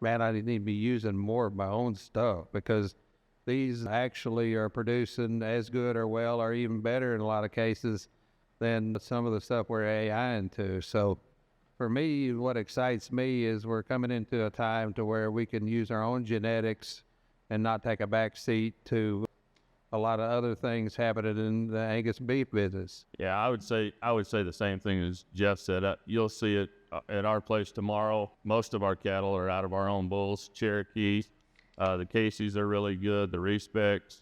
man, I need to be using more of my own stuff, because these actually are producing as good or well or even better in a lot of cases than some of the stuff we're AIing to. So for me, what excites me is we're coming into a time to where we can use our own genetics and not take a back seat to a lot of other things happening in the Angus beef business. Yeah, I would say the same thing as Jeff said. You'll see it at our place tomorrow. Most of our cattle are out of our own bulls. Cherokee, the Caseys are really good. The Respects.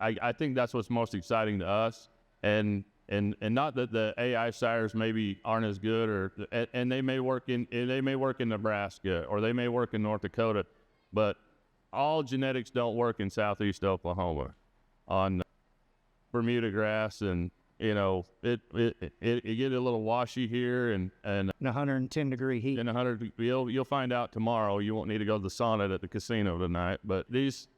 I think that's what's most exciting to us. And not that the AI sires maybe aren't as good, and they may work in Nebraska or they may work in North Dakota, but all genetics don't work in southeast Oklahoma on Bermuda grass, and it get a little washy here and 110-degree heat. In 100, you'll find out tomorrow. You won't need to go to the sauna at the casino tonight. But these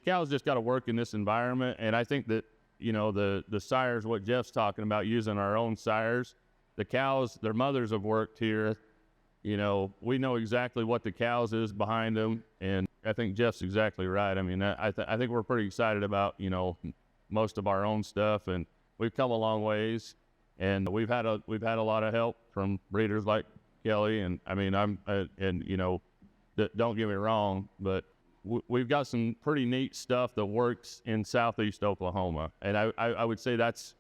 cows just got to work in this environment, and I think that the sires, what Jeff's talking about, using our own sires, the cows, their mothers have worked here. We know exactly what the cows is behind them, and I think Jeff's exactly right. I mean, I think we're pretty excited about, most of our own stuff, and we've come a long ways, and we've had a lot of help from breeders like Kelly, and I mean, don't get me wrong, but we've got some pretty neat stuff that works in southeast Oklahoma, and I would say that's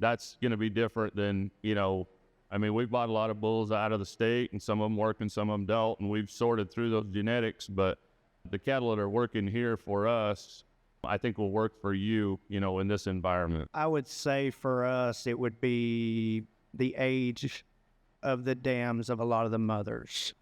going to be different than, I mean, we've bought a lot of bulls out of the state, and some of them work and some of them don't, and we've sorted through those genetics, but the cattle that are working here for us, I think will work for you, in this environment. I would say for us, it would be the age of the dams of a lot of the mothers.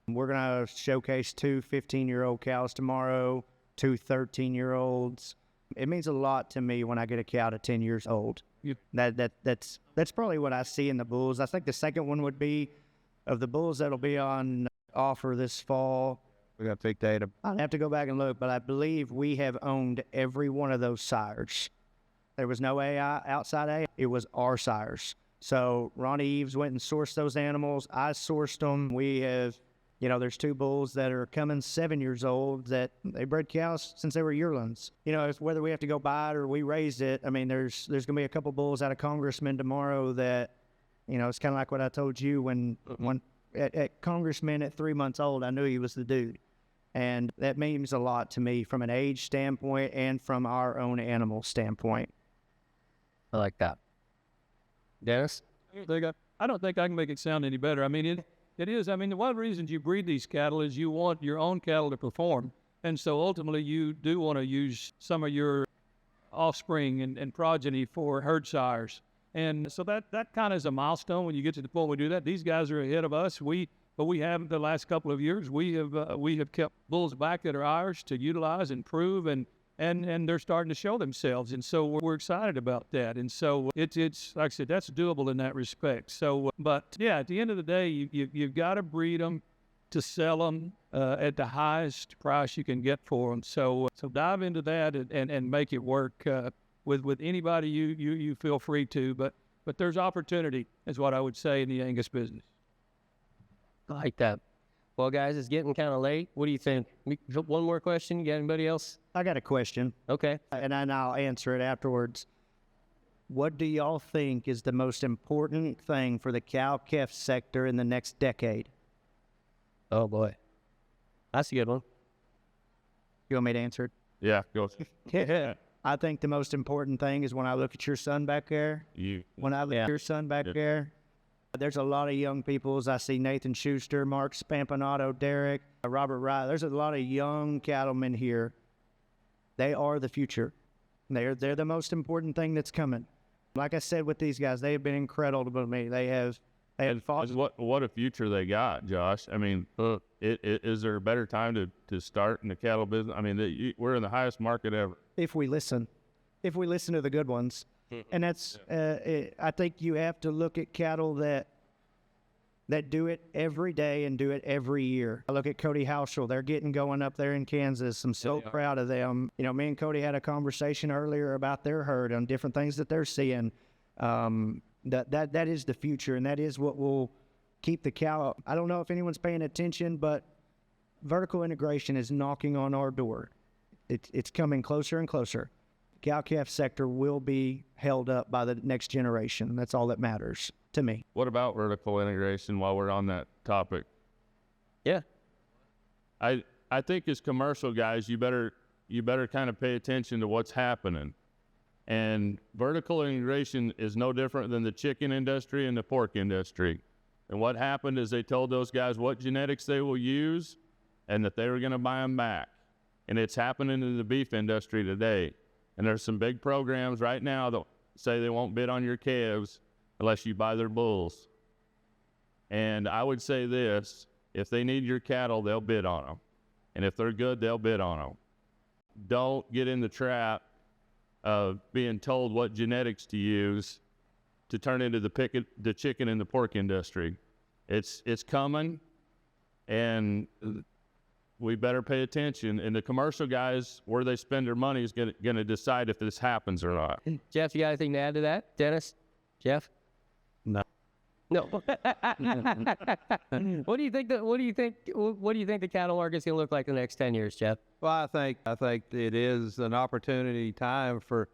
We're going to showcase 2 15-year-old cows tomorrow, 2 13-year-olds. It means a lot to me when I get a cow to 10 years old. Yep. That's probably what I see in the bulls. I think the second one would be of the bulls that'll be on offer this fall. We got big data. I'd have to go back and look, but I believe we have owned every one of those sires. There was no AI outside AI. It was our sires. So Ronnie Eaves went and sourced those animals. I sourced them. We have, there's 2 bulls that are coming 7 years old that they bred cows since they were yearlings. It's whether we have to go buy it or we raised it. I mean, there's going to be a couple bulls out of Congressman tomorrow that, it's kind of like what I told you when at Congressman at 3 months old, I knew he was the dude. And that means a lot to me from an age standpoint and from our own animal standpoint. I like that. Dennis? I don't think I can make it sound any better. I mean, it is. I mean, one of the reasons you breed these cattle is you want your own cattle to perform. And so ultimately you do want to use some of your offspring and progeny for herd sires. And so that kind of is a milestone when you get to the point we do that. These guys are ahead of us. But we have the last couple of years, we have kept bulls back that are ours to utilize and prove, and they're starting to show themselves. And so we're excited about that. And so it's like I said, that's doable in that respect. So, but yeah, at the end of the day, you've got to breed them to sell them at the highest price you can get for them. So dive into that and make it work with anybody you feel free to. But there's opportunity, is what I would say, in the Angus business. I like that. Well, guys, it's getting kind of late. What do you think? One more question. You got anybody else? I got a question. Okay. And I'll answer it afterwards. What do y'all think is the most important thing for the cow-calf sector in the next decade? Oh, boy. That's a good one. You want me to answer it? Yeah, go. I think the most important thing is when I look at your son back there. When I look at your son back there, there's a lot of young people. As I see Nathan Schuster, Mark Spampanato, Derek, Robert Wright. There's a lot of young cattlemen here. They are the future. They're the most important thing that's coming. Like I said with these guys, they have been incredible to me. They have fought. What a future they got, Josh. I mean, is there a better time to start in the cattle business? I mean, we're in the highest market ever. If we listen to the good ones. And that's, I think you have to look at cattle that do it every day and do it every year. I look at Cody Hauschel. They're getting going up there in Kansas. I'm so proud of them. Me and Cody had a conversation earlier about their herd and different things that they're seeing. That is the future, and that is what will keep the cow. I don't know if anyone's paying attention, but vertical integration is knocking on our door. It's coming closer and closer. Cow-calf sector will be held up by the next generation. That's all that matters to me. What about vertical integration while we're on that topic? Yeah. I think as commercial guys, you better kind of pay attention to what's happening. And vertical integration is no different than the chicken industry and the pork industry. And what happened is they told those guys what genetics they will use and that they were going to buy them back. And it's happening in the beef industry today. And there's some big programs right now that say they won't bid on your calves unless you buy their bulls. And I would say this, if they need your cattle, they'll bid on them. And if they're good, they'll bid on them. Don't get in the trap of being told what genetics to use to turn into the chicken and the pork industry. It's coming, and we better pay attention. And the commercial guys, where they spend their money is going to decide if this happens or not. Jeff, you got anything to add to that? Dennis? Jeff? No. No. What do you think the cattle market's going to look like in the next 10 years, Jeff? Well, I think it is an opportunity time for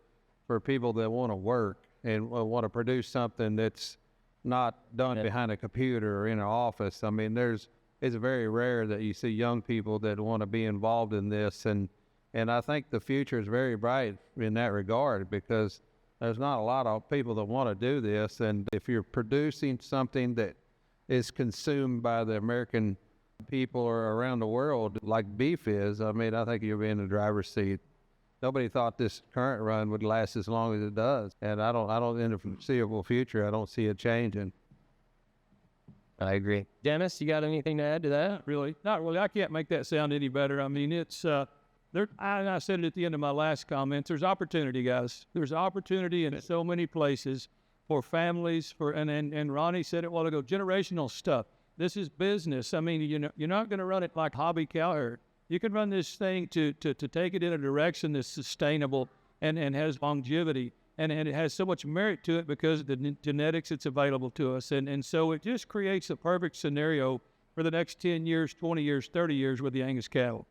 people that want to work and want to produce something that's not done behind a computer or in an office. I mean, it's very rare that you see young people that want to be involved in this, and I think the future is very bright in that regard, because there's not a lot of people that want to do this. And if you're producing something that is consumed by the American people or around the world, like beef is, I mean, I think you'll be in the driver's seat. Nobody thought this current run would last as long as it does. And I don't in the foreseeable future, I don't see it changing. I agree. Dennis, you got anything to add to that? Really, not really. I can't make that sound any better. I mean, it's there. I said it at the end of my last comment. There's opportunity, guys. There's opportunity in so many places for families. And Ronnie said it a while ago. Generational stuff. This is business. I mean, you're not going to run it like hobby cow herd. You can run this thing to take it in a direction that's sustainable and has longevity. And it has so much merit to it because of the genetics that's available to us. And so it just creates a perfect scenario for the next 10 years, 20 years, 30 years with the Angus cattle.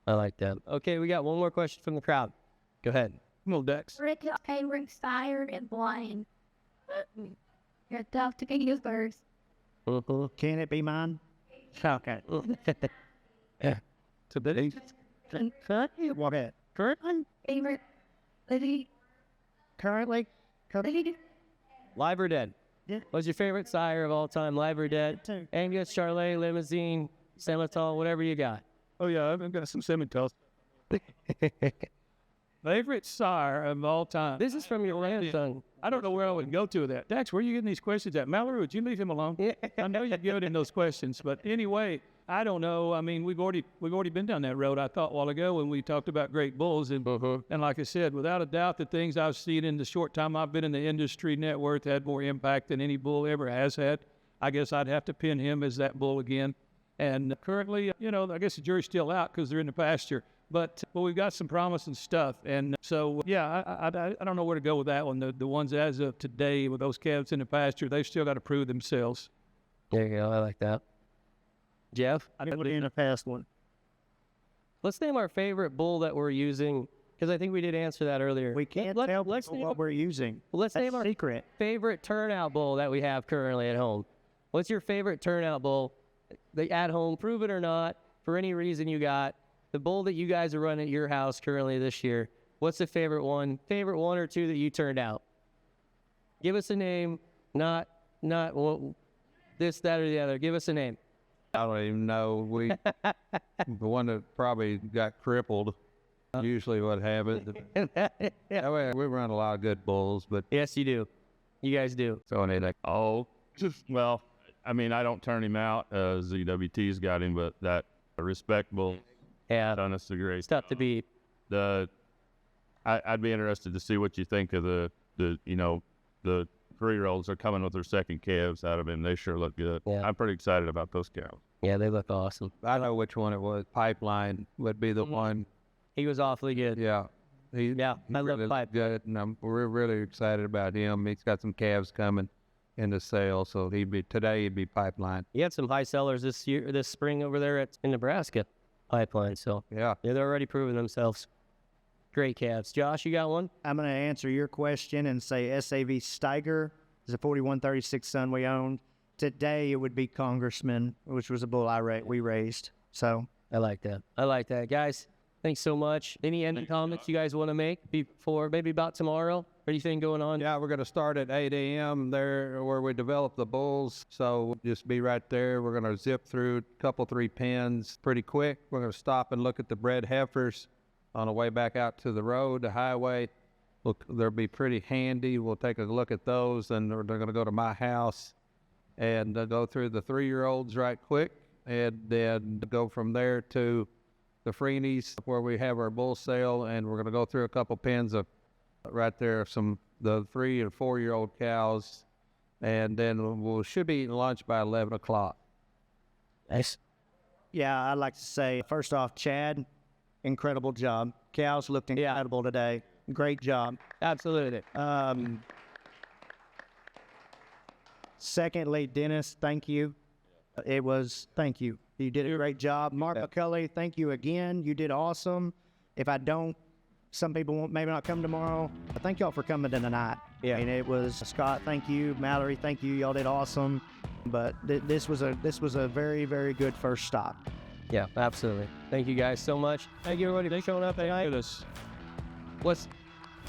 I like that. Okay, we got one more question from the crowd. Go ahead. Come on, Dex. Rick, favorite sire and blind. You're tough to get first. Can it be mine? Okay. So that Walk ahead. Favorite lady. Currently? Live or dead? Yeah. What's your favorite sire of all time, live or dead? Angus, Charlet, Limousine, Semitol, whatever you got. Oh yeah, I've got some Semitol. Favorite sire of all time. This is from your grandson. I don't know where I would go to with that. Dax, where are you getting these questions at? Mallory, would you leave him alone? Yeah. I know you're good in those questions, but anyway, I don't know. I mean, we've already been down that road. I thought a while ago when we talked about great bulls, and like I said, without a doubt, the things I've seen in the short time I've been in the industry, Net Worth had more impact than any bull ever has had. I guess I'd have to pin him as that bull again. And currently, I guess the jury's still out because they're in the pasture. But we've got some promising stuff. And so, yeah, I don't know where to go with that one. The ones as of today with those calves in the pasture, they've still got to prove themselves. There you go. I like that. Jeff? I didn't put in a past one. Let's name our favorite bull that we're using, because I think we did answer that earlier. We can't tell people what we're using. Let's That's name our secret. favorite turnout bull that we have currently at home. What's your favorite turnout bull at home? Prove it or not, for any reason you got. The bull that you guys are running at your house currently this year, what's the favorite one or two that you turned out? Give us a name, not this, that, or the other. Give us a name. I don't even know. The one that probably got crippled, usually what happens. Yeah, we run a lot of good bulls, but yes, you do. You guys do. so anything. Well, I mean, I don't turn him out. ZWT's got him, but that respectable. Yeah, Done us a great it's tough to beat. I'd be interested to see what you think of the 3-year-olds are coming with their second calves out of him. They sure look good. Yeah. I'm pretty excited about those cows. Yeah, they look awesome. I know which one it was. Pipeline would be the one. He was awfully good. Yeah. He I love really Pipe. good, and we're really excited about him. He's got some calves coming into sale, so he'd be Pipeline. He had some high sellers this spring over there in Nebraska. Pipeline, so Yeah. they're already proving themselves. Great calves. Josh, you got one? I'm going to answer your question and say SAV Steiger is a 4136 son we owned. Today it would be Congressman, which was a bull we raised. So I like that. Guys, thanks so much. Any ending comments you guys want to make before, maybe about tomorrow? Anything going on? Yeah, we're going to start at 8 a.m. there where we develop the bulls. So just be right there. We're going to zip through a couple, 3 pens pretty quick. We're going to stop and look at the bred heifers on the way back out to the road, the highway. They'll be pretty handy. We'll take a look at those, and they're going to go to my house and go through the 3-year-olds right quick, and then go from there to the Freeney's where we have our bull sale, and we're going to go through a couple pens of right there, the 3 and 4-year-old cows, and then we should be eating lunch by 11 o'clock. Nice. yeah, I'd like to say, first off, Chad, incredible job. Cows looked incredible today. Great job. Absolutely. Secondly, Dennis, thank you. Thank you. You did a great job. Mark McCulley, thank you again. You did awesome. If I don't, some people won't maybe not come tomorrow. But thank y'all for coming tonight. Yeah. And it was Scott, thank you. Mallory, thank you. Y'all did awesome. But this was a very, very good first stop. Yeah, absolutely. Thank you guys so much. Thank you everybody for showing up tonight.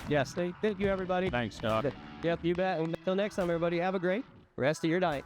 Yes, thank you everybody. Thanks, Doc. Yep, you bet. Until next time, everybody, have a great rest of your night.